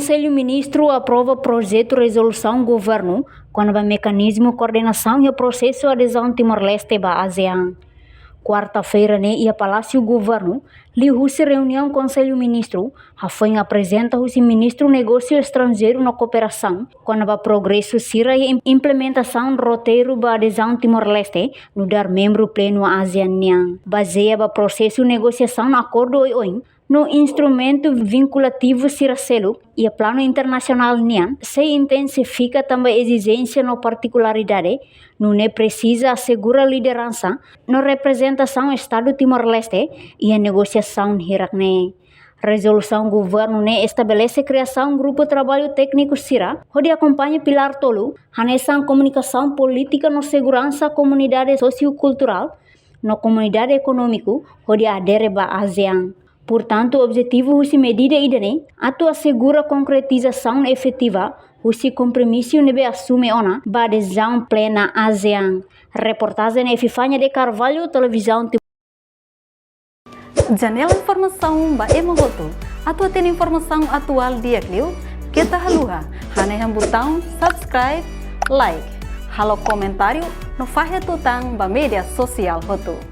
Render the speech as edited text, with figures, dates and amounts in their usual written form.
Conselho Ministro aprova projeto de resolução governo com o mecanismo coordenação e o processo de adesão Timor-Leste à ASEAN. Quarta-feira, ia Palácio Governo, li-se reunião Conselho Ministro, foi apresenta o Ministro Negócio Estrangeiro na Cooperação, com o progresso sira e implementação do roteiro da adesão Timor-Leste, no dar membro pleno à ASEAN. Baseia o processo de negociação no acordo OIOIN, no instrumento vinculativo Siracelo e o plano internacional NIAN, se intensifica também a exigência na particularidade, não é precisa assegurar liderança na representação Estado Timor-Leste e a negociação hierarquia. Resolução governo estabelece a criação de um grupo de trabalho técnico CIRA, onde acompanha Pilar Tolu, a comunicação política na segurança comunidade sociocultural, na comunidade econômica, onde adere à ASEAN. Portanto, o objetivo é medida idane, atua assegura concretização efetiva, o compromisso nebe assume ona, ba adesão plena ASEAN. Reportagem Efifânia de Carvalho, televisão. Janela informação ba emohoto. Atua tem informação atual dia clio, kita haluha, haneham botão subscribe, like, halo comentário no faixa tutang ba media social hoto.